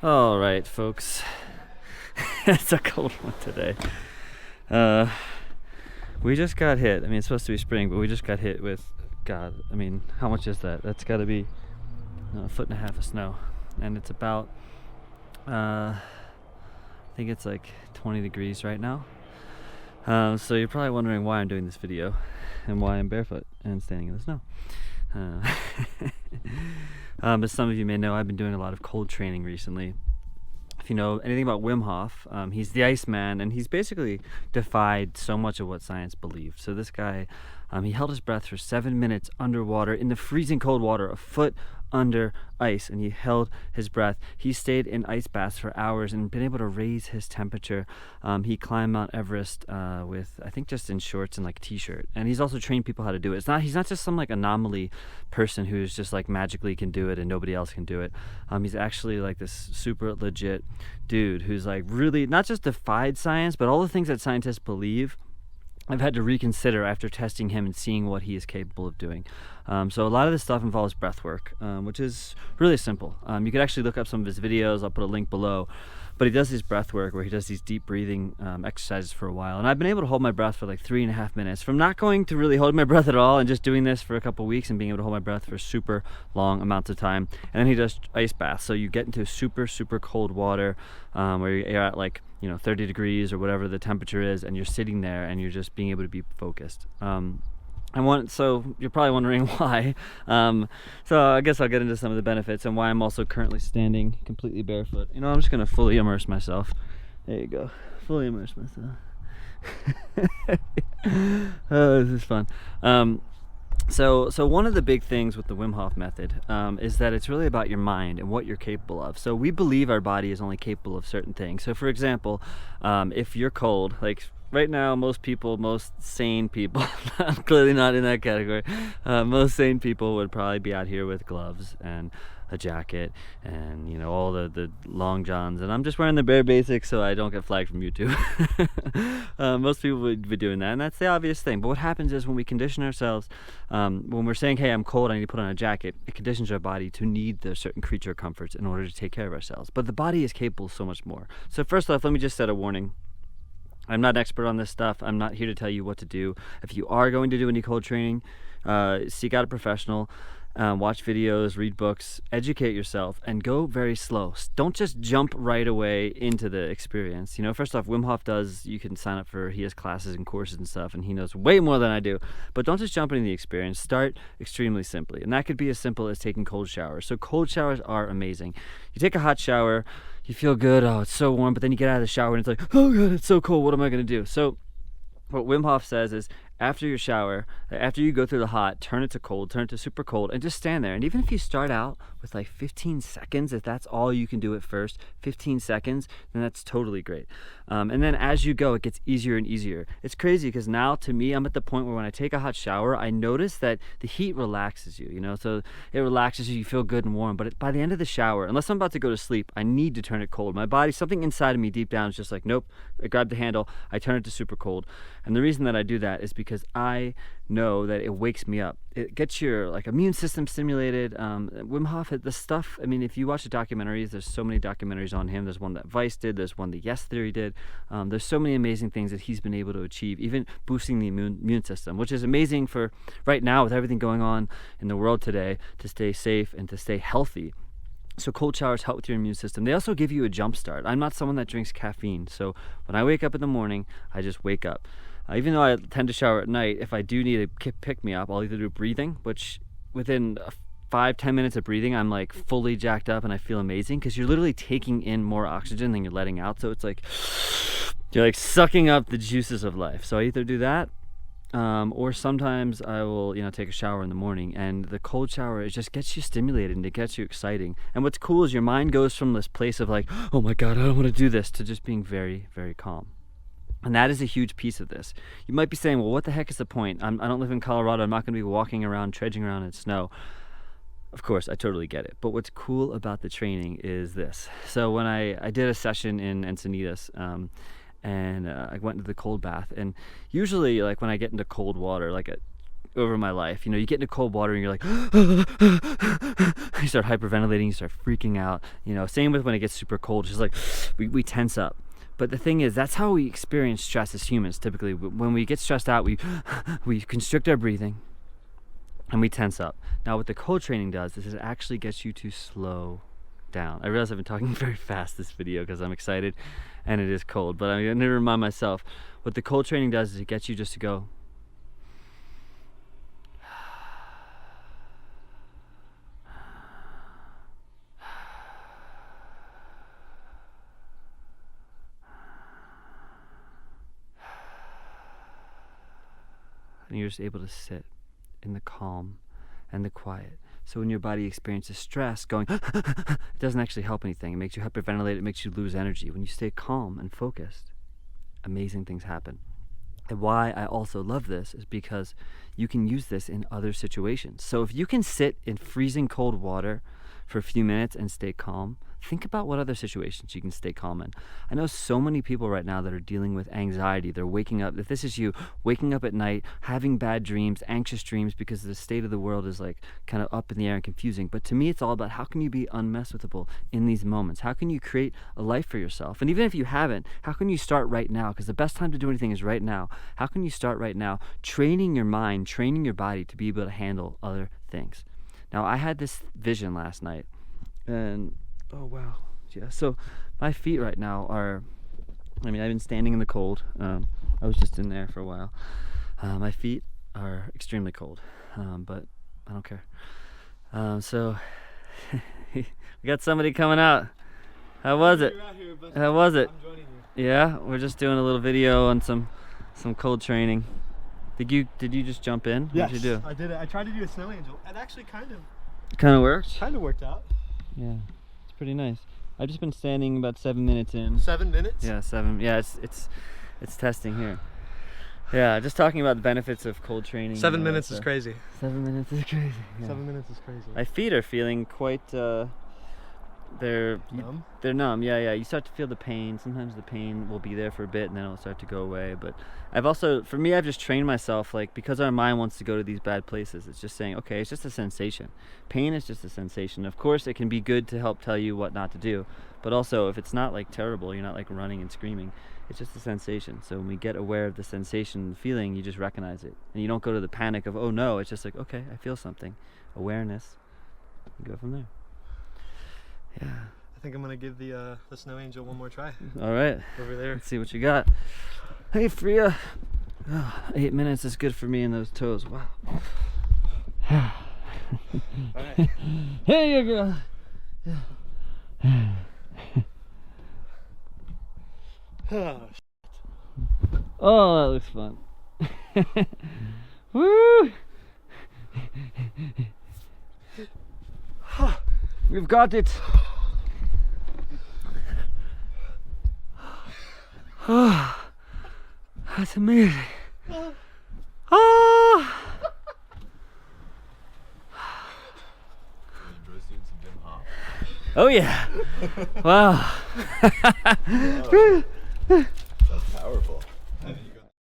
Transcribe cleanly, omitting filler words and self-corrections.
All right, folks. It's a cold one today. Uh, we just got hit. I mean, it's supposed to be spring, but we just got hit with, God, I mean, how much is that? That's got to be a foot and a half of snow. And it's about, I think it's like 20 degrees right now. So you're probably wondering why I'm doing this video and why I'm barefoot and standing in the snow. As some of you may know, I've been doing a lot of cold training recently. If you know anything about Wim Hof, he's the Iceman, and he's basically defied so much of what science believed. So this guy, he held his breath for 7 minutes underwater in the freezing cold water, a foot under ice, and he held his breath. He stayed in ice baths for hours and been able to raise his temperature. He climbed Mount Everest with, I think, just in shorts and like a t-shirt. And he's also trained people how to do it. He's not just some like anomaly person who's just like magically can do it and nobody else can do it. He's actually like this super legit dude who's like really not just defied science, but all the things that scientists believe I've had to reconsider after testing him and seeing what he is capable of doing. So a lot of this stuff involves breath work, which is really simple. You could actually look up some of his videos. I'll put a link below. But he does his breath work where he does these deep breathing exercises for a while. And I've been able to hold my breath for like 3.5 minutes from not going to really hold my breath at all and just doing this for a couple weeks and being able to hold my breath for super long amounts of time. And then he does ice baths. So you get into super, super cold water where you're at like 30 degrees or whatever the temperature is, and you're sitting there and you're just being able to be focused. So you're probably wondering why. So I guess I'll get into some of the benefits and why I'm also currently standing completely barefoot. I'm just gonna fully immerse myself. There you go, fully immerse myself. Oh, this is fun. So one of the big things with the Wim Hof method is that it's really about your mind and what you're capable of. So we believe our body is only capable of certain things. So for example, if you're cold, like right now, most sane people, I'm clearly not in that category, most sane people would probably be out here with gloves and a jacket and all the long johns, and I'm just wearing the bare basics so I don't get flagged from YouTube. Most people would be doing that, and that's the obvious thing. But what happens is when we condition ourselves, when we're saying, hey, I'm cold, I need to put on a jacket, it conditions our body to need the certain creature comforts in order to take care of ourselves. But the body is capable of so much more. So first off, let me just set a warning. I'm not an expert on this stuff. I'm not here to tell you what to do. If you are going to do any cold training, seek out a professional. Watch videos, read books, educate yourself, and go very slow. Don't just jump right away into the experience. First off, Wim Hof you can sign up he has classes and courses and stuff, and he knows way more than I do. But don't just jump into the experience. Start extremely simply. And that could be as simple as taking cold showers. So cold showers are amazing. You take a hot shower, you feel good, oh, it's so warm, but then you get out of the shower and it's like, oh God, it's so cold, what am I gonna do? So what Wim Hof says is, after your shower, after you go through the hot, turn it to cold, turn it to super cold, and just stand there. And even if you start out with like 15 seconds, if that's all you can do at first, 15 seconds, then that's totally great. And then as you go, it gets easier and easier. It's crazy because now, to me, I'm at the point where when I take a hot shower, I notice that the heat relaxes you, so it relaxes you, you feel good and warm. But by the end of the shower, unless I'm about to go to sleep, I need to turn it cold. My body, something inside of me deep down is just like, nope, I grab the handle, I turn it to super cold. And the reason that I do that is because I know that it wakes me up. It gets your immune system stimulated. Wim Hof had this stuff. I mean, if you watch the documentaries, there's so many documentaries on him. There's one that Vice did. There's one that Yes Theory did. There's so many amazing things that he's been able to achieve, even boosting the immune system, which is amazing for right now with everything going on in the world today, to stay safe and to stay healthy. So cold showers help with your immune system. They also give you a jump start. I'm not someone that drinks caffeine, so when I wake up in the morning, I just wake up. Even though I tend to shower at night, if I do need a pick-me-up, I'll either do breathing, which within 5-10 minutes of breathing, I'm like fully jacked up and I feel amazing because you're literally taking in more oxygen than you're letting out. So it's like you're like sucking up the juices of life. So I either do that, or sometimes I will, take a shower in the morning, and the cold shower, it just gets you stimulated and it gets you exciting. And what's cool is your mind goes from this place of like, oh my God, I don't want to do this, to just being very, very calm. And that is a huge piece of this. You might be saying, well, what the heck is the point? I don't live in Colorado. I'm not going to be walking around, trudging around in snow. Of course, I totally get it. But what's cool about the training is this. So when I did a session in Encinitas, and I went into the cold bath, and usually when I get into cold water, over my life. You know, you get into cold water and you're like, you start hyperventilating, you start freaking out. You know, same with when it gets super cold. It's just like we tense up. But the thing is, that's how we experience stress as humans. Typically, when we get stressed out, we constrict our breathing and we tense up. Now, what the cold training does is it actually gets you to slow down. I realize I've been talking very fast this video because I'm excited and it is cold, but I'm going to remind myself what the cold training does is it gets you just to go and you're just able to sit in the calm and the quiet. So when your body experiences stress, going it doesn't actually help anything. It makes you hyperventilate, it makes you lose energy. When you stay calm and focused, amazing things happen. And why I also love this is because you can use this in other situations. So if you can sit in freezing cold water for a few minutes and stay calm, think about what other situations you can stay calm in. I know so many people right now that are dealing with anxiety. They're waking up, if this is you, waking up at night, having bad dreams, anxious dreams because the state of the world is like kind of up in the air and confusing. But to me, it's all about how can you be unmessable in these moments? How can you create a life for yourself? And even if you haven't, how can you start right now? Because the best time to do anything is right now. How can you start right now training your mind, training your body to be able to handle other things? Now, I had this vision last night and oh wow, yeah. So my feet right now are, I mean, I've been standing in the cold. I was just in there for a while. My feet are extremely cold, but I don't care. So we got somebody coming out. How was it? How was it? I'm joining you. Yeah, we're just doing a little video on some cold training. Did you just jump in? Yes, What did you do? I did it. I tried to do a snow angel. It actually kind Kind of worked. of worked out. Yeah, it's pretty nice. I've just been standing about 7 minutes in. 7 minutes? Yeah, 7. Yeah, it's testing here. Yeah, just talking about the benefits of cold training. 7 minutes is crazy. 7 minutes is crazy. Yeah. 7 minutes is crazy. My feet are feeling quite. They're Numb? They're numb. Yeah. You start to feel the pain. Sometimes the pain will be there for a bit and then it'll start to go away. But for me, I've just trained myself, like, because our mind wants to go to these bad places. It's just saying, okay, it's just a sensation. Pain is just a sensation. Of course, it can be good to help tell you what not to do. But also, if it's not like terrible, you're not like running and screaming. It's just a sensation. So when we get aware of the sensation, the feeling, you just recognize it. And you don't go to the panic of, oh no, it's just like, okay, I feel something. Awareness. You go from there. Yeah. I think I'm gonna give the snow angel one more try. All right. Over there. Let's see what you got. Hey, Freya. Oh, 8 minutes is good for me in those toes. Wow. All right. Hey, you girl. Oh, that looks fun. Woo! We've got it. Oh, that's amazing. Oh. Oh yeah. Wow. That's powerful.